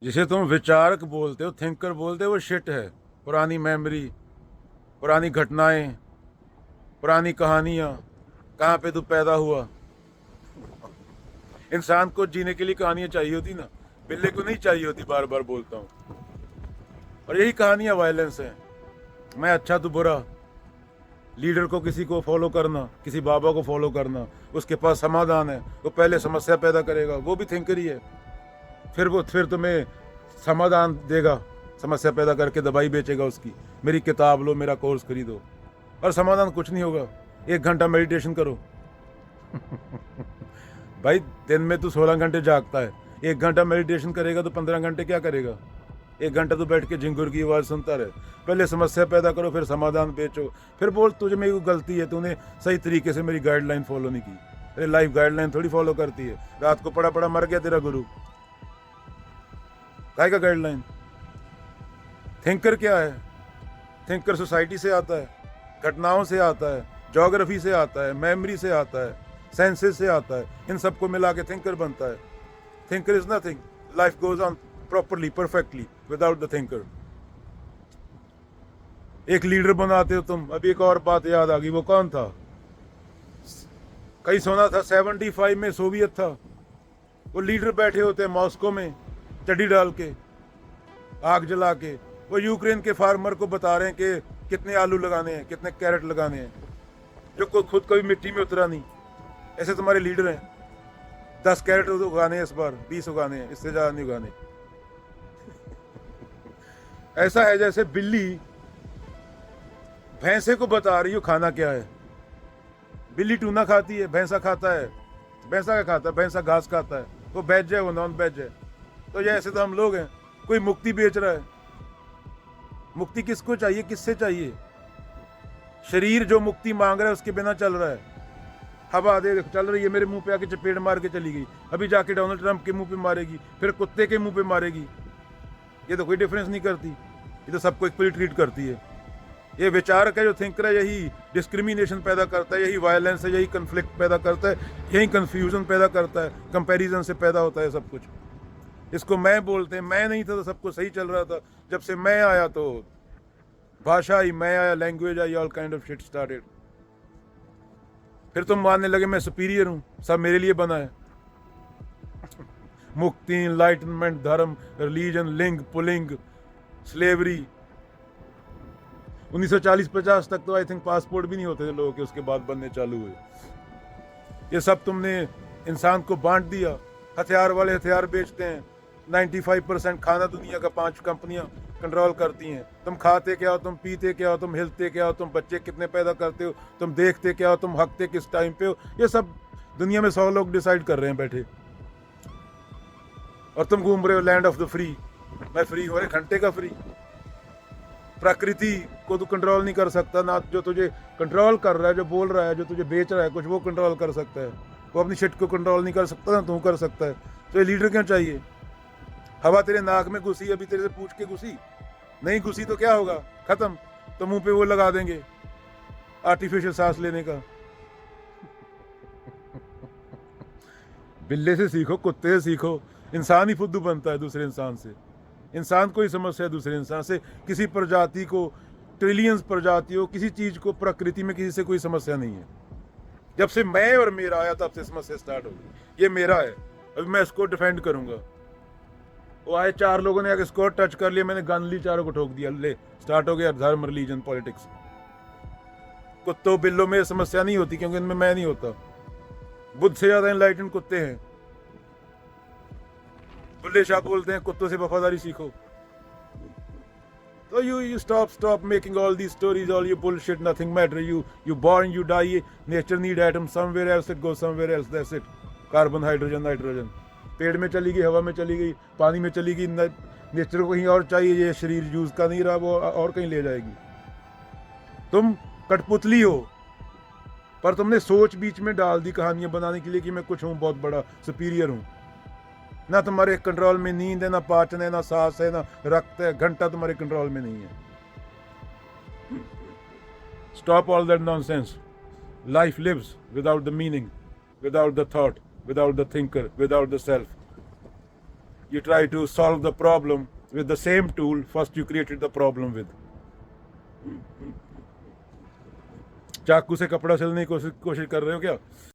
जिसे तुम विचारक बोलते हो, थिंकर बोलते हो, वो शिट है। पुरानी मेमोरी, पुरानी घटनाएं, पुरानी कहानियां, कहाँ पे तू पैदा हुआ। इंसान को जीने के लिए कहानियां चाहिए होती ना, बिल्ली को नहीं चाहिए होती, बार बार बोलता हूँ। और यही कहानियां वायलेंस है। मैं अच्छा तू बुरा, लीडर को किसी को फॉलो करना, किसी बाबा को फॉलो करना, उसके पास समाधान है, वो पहले समस्या पैदा करेगा, वो भी थिंकर ही है। फिर तुम्हें समाधान देगा, समस्या पैदा करके दवाई बेचेगा उसकी। मेरी किताब लो, मेरा कोर्स खरीदो, और समाधान कुछ नहीं होगा। 1 घंटा मेडिटेशन करो। भाई दिन में तू 16 घंटे जागता है, 1 घंटा मेडिटेशन करेगा तो 15 घंटे क्या करेगा। 1 घंटा तो बैठ के झिंगुर की आवाज़ सुनता रहे। पहले समस्या पैदा करो, फिर समाधान बेचो, फिर बोल तुझे मेरी गलती है, तूने सही तरीके से मेरी गाइडलाइन फॉलो नहीं की। अरे लाइफ गाइडलाइन थोड़ी फॉलो करती है। रात को पड़ा पड़ा मर गया तेरा गुरु, काय का गाइडलाइन। थिंकर क्या है? थिंकर सोसाइटी से आता है, घटनाओं से आता है, ज्योग्राफी से आता है, मेमोरी से आता है, सेंसेस से आता है। इन सबको मिला के थिंकर बनता है। Thinker is nothing. Life goes on properly, perfectly without the thinker. एक लीडर बनाते हो तुम। अभी एक और बात याद आ गई, वो कौन था? कहीं सुना था 75 में सोवियत था। वो लीडर बैठे होते हैं मॉस्को में, चड्डी डाल के, आग जला के। वो यूक्रेन के फार्मर को बता रहे हैं कि कितने आलू लगाने हैं, कितने कैरेट लगाने हैं, जो खुद कभी मिट्टी में उतरा नहीं। ऐसे तुम्हारे लीडर हैं। 10 कैरेट उगाने हैं इस बार, 20 उगाने हैं, इससे ज्यादा नहीं उगाने। ऐसा है जैसे बिल्ली भैंसे को बता रही हो खाना क्या है। बिल्ली टूना खाती है, भैंसा खाता है। भैंसा क्या खाता है? भैंसा घास खाता है। वो वेज है, वो नॉन वेज है। तो ये ऐसे तो हम लोग हैं। कोई मुक्ति बेच रहा है। मुक्ति किसको चाहिए, किससे चाहिए? शरीर जो मुक्ति मांग रहा है उसके बिना चल रहा है। हवा दे चल रही है, मेरे मुंह पे आके चपेट मार के चली गई, अभी जाके डोनाल्ड ट्रंप के मुंह पे मारेगी, फिर कुत्ते के मुंह पे मारेगी। ये तो कोई डिफरेंस नहीं करती, ये तो सबको इक्वली ट्रीट करती है। ये विचारक है जो थिंकर है, यही डिस्क्रिमिनेशन पैदा करता है, यही वायलेंस है, यही कन्फ्लिक्ट पैदा करता है, यही कन्फ्यूजन पैदा करता है। कंपैरिजन से पैदा होता है सब कुछ। इसको मैं बोलते हैं। मैं नहीं था तो सब कुछ सही चल रहा था। जब से मैं आया तो भाषा आई, मैं आया, language I, all kind of shit started. फिर तुम मानने लगे मैं सुपीरियर हूं, सब मेरे लिए बना है। मुक्ति, इनलाइटनमेंट, धर्म, रिलीजन, लिंग, पुलिंग, स्लेवरी। 1940-50 तक तो आई थिंक पासपोर्ट भी नहीं होते थे लोगों के, उसके बाद बनने चालू हुए। ये सब तुमने इंसान को बांट दिया। हथियार वाले हथियार बेचते हैं। 95% खाना दुनिया का 5 कंपनियां कंट्रोल करती हैं। तुम खाते क्या हो, तुम पीते क्या हो, तुम हिलते क्या हो, तुम बच्चे कितने पैदा करते हो, तुम देखते क्या हो, तुम हकते किस टाइम पे हो, ये सब दुनिया में 100 लोग डिसाइड कर रहे हैं बैठे। और तुम घूम रहे हो लैंड ऑफ द फ्री। मैं फ्री हूँ, अरे घंटे का फ्री। प्रकृति को तू कंट्रोल नहीं कर सकता ना। जो तुझे कंट्रोल कर रहा है, जो बोल रहा है, जो तुझे बेच रहा है कुछ, वो कंट्रोल कर सकता है। वो अपनी शिट को कंट्रोल नहीं कर सकता ना, तू कर सकता है। तो ये लीडर क्यों चाहिए? हवा तेरे नाक में घुसी, अभी तेरे से पूछ के घुसी, नहीं घुसी तो क्या होगा? खत्म। तो मुंह पे वो लगा देंगे आर्टिफिशियल सांस लेने का। बिल्ले से सीखो, कुत्ते से सीखो। इंसान ही फुद्दू बनता है दूसरे इंसान से। इंसान को ही समस्या है दूसरे इंसान से। किसी प्रजाति को, ट्रिलियंस प्रजातियों, किसी चीज को, प्रकृति में किसी से कोई समस्या नहीं है। जब से मैं और मेरा आया तब से समस्या स्टार्ट हो गई। ये मेरा है, अभी मैं इसको डिफेंड करूंगा। वो आए 4 लोगों ने आगे इसको टच कर लिया, मैंने गन ली, चारों को ठोक दिया। ले स्टार्ट हो गया धर्म, रिलीजन, पॉलिटिक्स। कुत्तों बिल्लों में समस्या नहीं होती क्योंकि इनमें मैं नहीं होता। बुद्ध से ज्यादा एनलाइटेंड कुत्ते हैं। बुल्ले शाह बोलते हैं कुत्तों से वफादारी सीखो। So you stop making all these stories, all your bullshit, nothing matter. You born, you die. Nature need atoms, somewhere else it goes, somewhere else. That's it. Carbon, hydrogen, nitrogen. पेड़ में चली गई, हवा में चली गई, पानी में चली गई। नेचर को कहीं और चाहिए, ये शरीर यूज का नहीं रहा, वो और कहीं ले जाएगी। तुम कठपुतली हो, पर तुमने सोच बीच में डाल दी कहानियां बनाने के लिए कि मैं कुछ हूँ, बहुत बड़ा सुपीरियर हूँ। ना तुम्हारे कंट्रोल में नींद है, ना पाचन है, ना सांस है, ना रक्त है। घंटा तुम्हारे कंट्रोल में नहीं है। Stop all that nonsense. Life lives without the meaning, without the thought, without the thinker, without the self. you try to solve the problem with the same tool first you created the problem with. चाकू से कपड़ा सिलने की कोशिश कर रहे हो क्या?